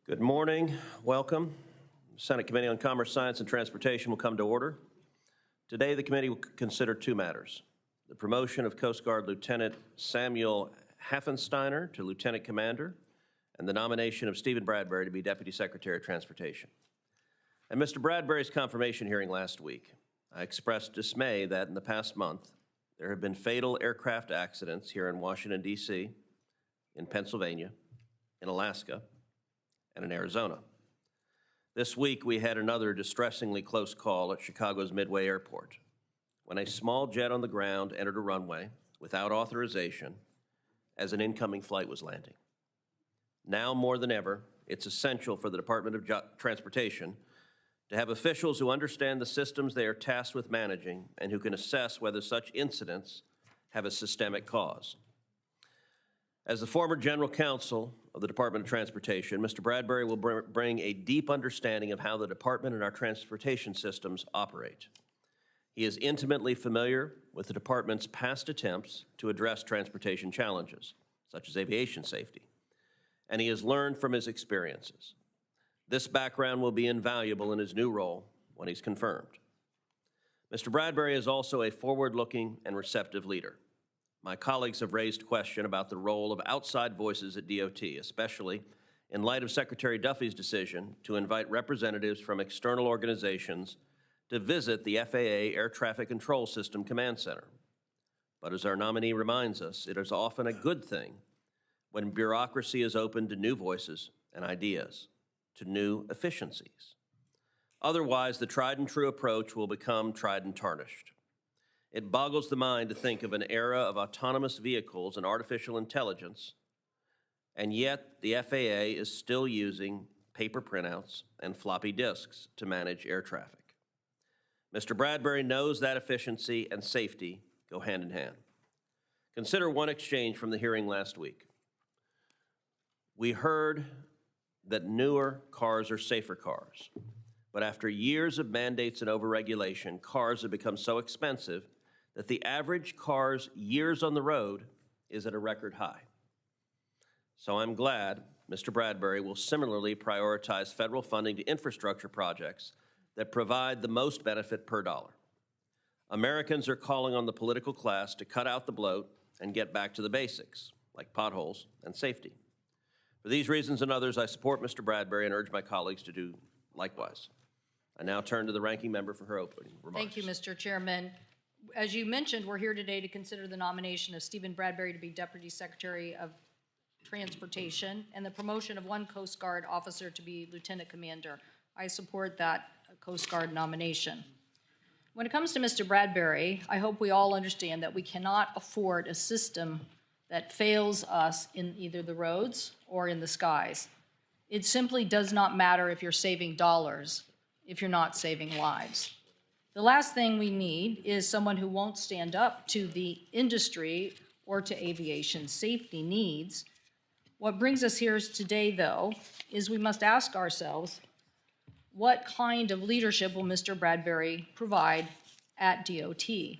Good morning. Welcome. Senate Committee on Commerce, Science, and Transportation will come to order. Today, the committee will consider two matters: the promotion of Coast Guard Lieutenant Samuel Haffensteiner to Lieutenant Commander, and the nomination of Stephen Bradbury to be Deputy Secretary of Transportation. At Mr. Bradbury's confirmation hearing last week, I expressed dismay that in the past month, there have been fatal aircraft accidents here in Washington, D.C., in Pennsylvania, in Alaska, and in Arizona. This week, we had another distressingly close call at Chicago's Midway Airport when a small jet on the ground entered a runway without authorization as an incoming flight was landing. Now more than ever, it's essential for the Department of Transportation to have officials who understand the systems they are tasked with managing and who can assess whether such incidents have a systemic cause. As the former General Counsel of the Department of Transportation, Mr. Bradbury will bring a deep understanding of how the department and our transportation systems operate. He is intimately familiar with the department's past attempts to address transportation challenges, such as aviation safety, and he has learned from his experiences. This background will be invaluable in his new role when he's confirmed. Mr. Bradbury is also a forward-looking and receptive leader. My colleagues have raised question about the role of outside voices at DOT, especially in light of Secretary Duffy's decision to invite representatives from external organizations to visit the FAA Air Traffic Control System Command Center. But as our nominee reminds us, it is often a good thing when bureaucracy is open to new voices and ideas, to new efficiencies. Otherwise, the tried and true approach will become tried and tarnished. It boggles the mind to think of an era of autonomous vehicles and artificial intelligence, and yet the FAA is still using paper printouts and floppy disks to manage air traffic. Mr. Bradbury knows that efficiency and safety go hand in hand. Consider one exchange from the hearing last week. We heard that newer cars are safer cars, but after years of mandates and overregulation, cars have become so expensive that the average car's years on the road is at a record high. So I'm glad Mr. Bradbury will similarly prioritize federal funding to infrastructure projects that provide the most benefit per dollar. Americans are calling on the political class to cut out the bloat and get back to the basics, like potholes and safety. For these reasons and others, I support Mr. Bradbury and urge my colleagues to do likewise. I now turn to the ranking member for her opening remarks. Thank you, Mr. Chairman. As you mentioned, we're here today to consider the nomination of Stephen Bradbury to be Deputy Secretary of Transportation and the promotion of one Coast Guard officer to be Lieutenant Commander. I support that Coast Guard nomination. When it comes to Mr. Bradbury, I hope we all understand that we cannot afford a system that fails us in either the roads or in the skies. It simply does not matter if you're saving dollars if you're not saving lives. The last thing we need is someone who won't stand up to the industry or to aviation safety needs. What brings us here today, though, is we must ask ourselves, what kind of leadership will Mr. Bradbury provide at DOT? In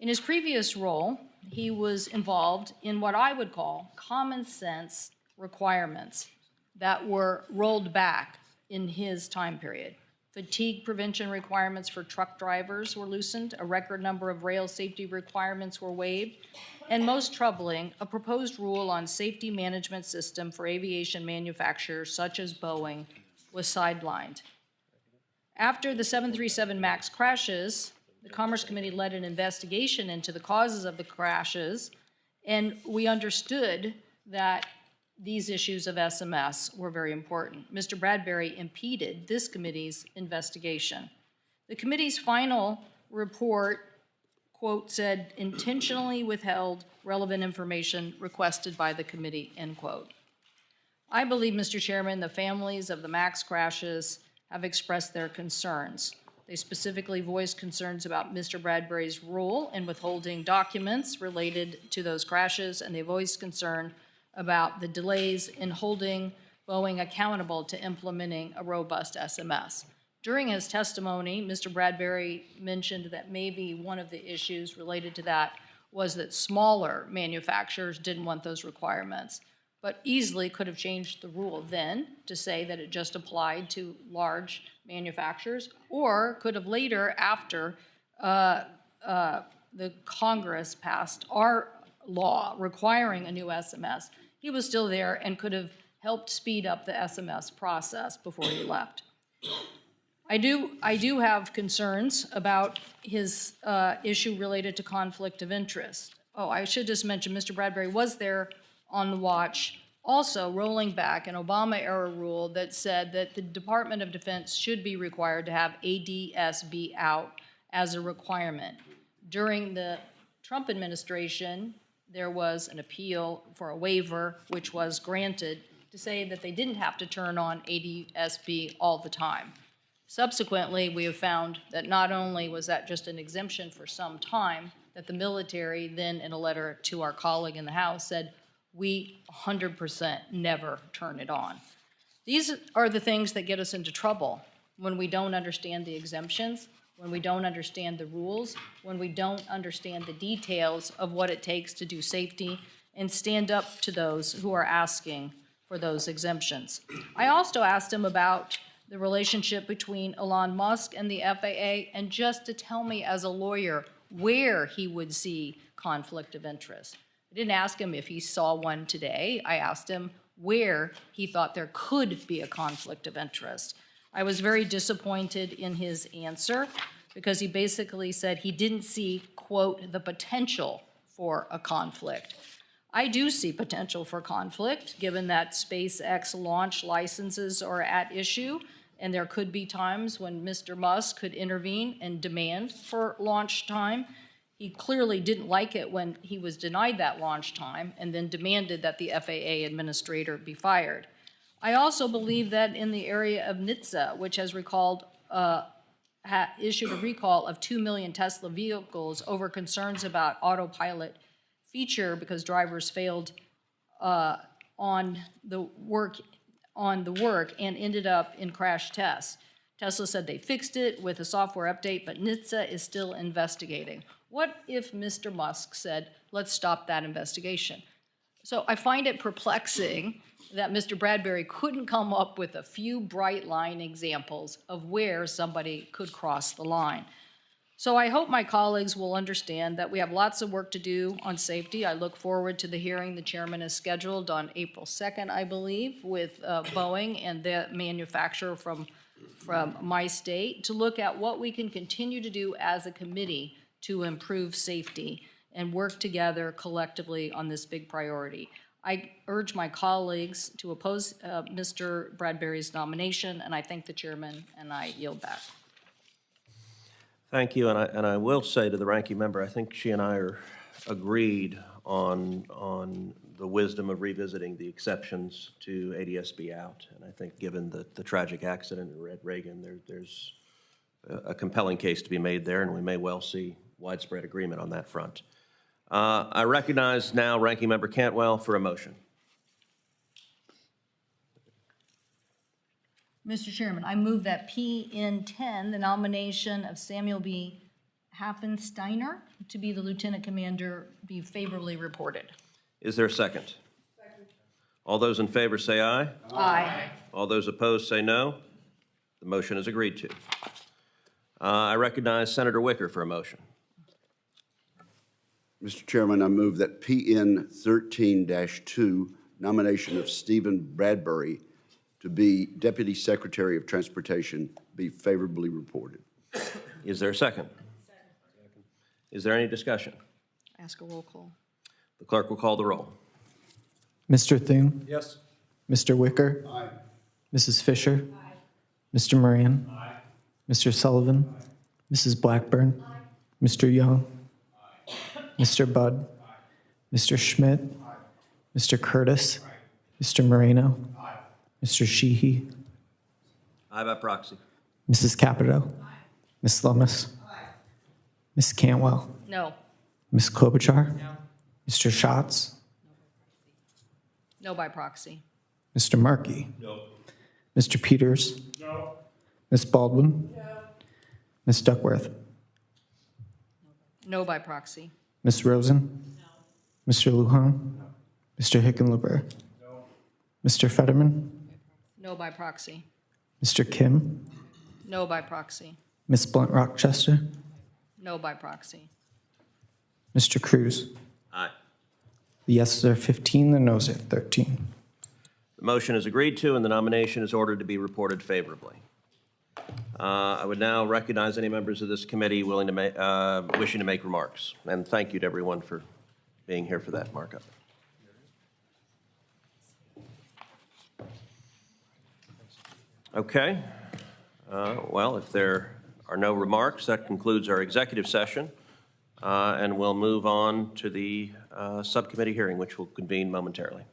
his previous role, he was involved in what I would call common sense requirements that were rolled back in his time period. Fatigue prevention requirements for truck drivers were loosened, a record number of rail safety requirements were waived, and most troubling, a proposed rule on safety management system for aviation manufacturers such as Boeing was sidelined. After the 737 MAX crashes, the Commerce Committee led an investigation into the causes of the crashes, and we understood that these issues of SMS were very important. Mr. Bradbury impeded this committee's investigation. The committee's final report, quote, said, intentionally withheld relevant information requested by the committee, end quote. I believe, Mr. Chairman, the families of the MAX crashes have expressed their concerns. They specifically voiced concerns about Mr. Bradbury's role in withholding documents related to those crashes, and they voiced concern about the delays in holding Boeing accountable to implementing a robust SMS. During his testimony, Mr. Bradbury mentioned that maybe one of the issues related to that was that smaller manufacturers didn't want those requirements. but easily could have changed the rule then to say that it just applied to large manufacturers, or could have later, after the Congress passed our law requiring a new SMS, he was still there and could have helped speed up the SMS process before he left. I do have concerns about his issue related to conflict of interest. Oh, I should just mention Mr. Bradbury was there on the watch, also rolling back an Obama-era rule that said that the Department of Defense should be required to have ADSB out as a requirement. During the Trump administration, there was an appeal for a waiver, which was granted, to say that they didn't have to turn on ADSB all the time. Subsequently, we have found that not only was that just an exemption for some time, that the military then, in a letter to our colleague in the House, said, we 100% never turn it on. These are the things that get us into trouble when we don't understand the exemptions, when we don't understand the rules, when we don't understand the details of what it takes to do safety and stand up to those who are asking for those exemptions. I also asked him about the relationship between Elon Musk and the FAA, and just to tell me as a lawyer where he would see conflict of interest. I didn't ask him if he saw one today. I asked him where he thought there could be a conflict of interest. I was very disappointed in his answer because he basically said he didn't see, quote, the potential for a conflict. I do see potential for conflict, given that SpaceX launch licenses are at issue, and there could be times when Mr. Musk could intervene and demand for launch time. He clearly didn't like it when he was denied that launch time and then demanded that the FAA administrator be fired. I also believe that in the area of NHTSA, which has issued a recall of 2 million Tesla vehicles over concerns about autopilot feature because drivers failed on the work and ended up in crash tests. Tesla said they fixed it with a software update, but NHTSA is still investigating. What if Mr. Musk said, let's stop that investigation? So I find it perplexing that Mr. Bradbury couldn't come up with a few bright line examples of where somebody could cross the line. So I hope my colleagues will understand that we have lots of work to do on safety. I look forward to the hearing the chairman has scheduled on April 2nd, I believe, with Boeing and the manufacturer from my state to look at what we can continue to do as a committee to improve safety and work together collectively on this big priority. I urge my colleagues to oppose Mr. Bradbury's nomination, and I thank the chairman, and I yield back. Thank you, and I will say to the ranking member, I think she and I are agreed on the wisdom of revisiting the exceptions to ADSB out. And I think given the tragic accident at Reagan, there's a compelling case to be made there, and we may well see widespread agreement on that front. I recognize now Ranking Member Cantwell for a motion. Mr. Chairman, I move that PN10, the nomination of Samuel B. Haffensteiner to be the Lieutenant Commander, be favorably reported. Is there a second? Second. All those in favor say aye. Aye. All those opposed say no. The motion is agreed to. I recognize Senator Wicker for a motion. Mr. Chairman, I move that PN 13-2, nomination of Stephen Bradbury to be Deputy Secretary of Transportation, be favorably reported. Is there a second? Second. Is there any discussion? Ask a roll call. The clerk will call the roll. Mr. Thune? Yes. Mr. Wicker? Aye. Mrs. Fisher? Aye. Mr. Moran? Aye. Mr. Sullivan? Aye. Mrs. Blackburn? Aye. Mr. Young? Aye. Mr. Budd? Aye. Mr. Schmidt? Aye. Mr. Curtis? Aye. Mr. Moreno? Aye. Mr. Sheehy? Aye by proxy. Mrs. Capito? Aye. Ms. Lummis? Aye. Ms. Cantwell? No. Ms. Klobuchar? No. Mr. Schatz? No by proxy. Mr. Markey? No. Mr. Peters? No. Ms. Baldwin? No. Ms. Duckworth? No by proxy. Ms. Rosen? No. Mr. Lujan? No. Mr. Hickenlooper? No. Mr. Fetterman, No by proxy. Mr. Kim, No by proxy. Ms. Blunt Rochester, No by proxy. Mr. Cruz. Aye. The yeses are 15, the noes are 13. The motion is agreed to, and the nomination is ordered to be reported favorably. I would now recognize any members of this committee willing to wishing to make remarks. And thank you to everyone for being here for that markup. Okay. Well, if there are no remarks, that concludes our executive session. And we'll move on to the subcommittee hearing, which will convene momentarily.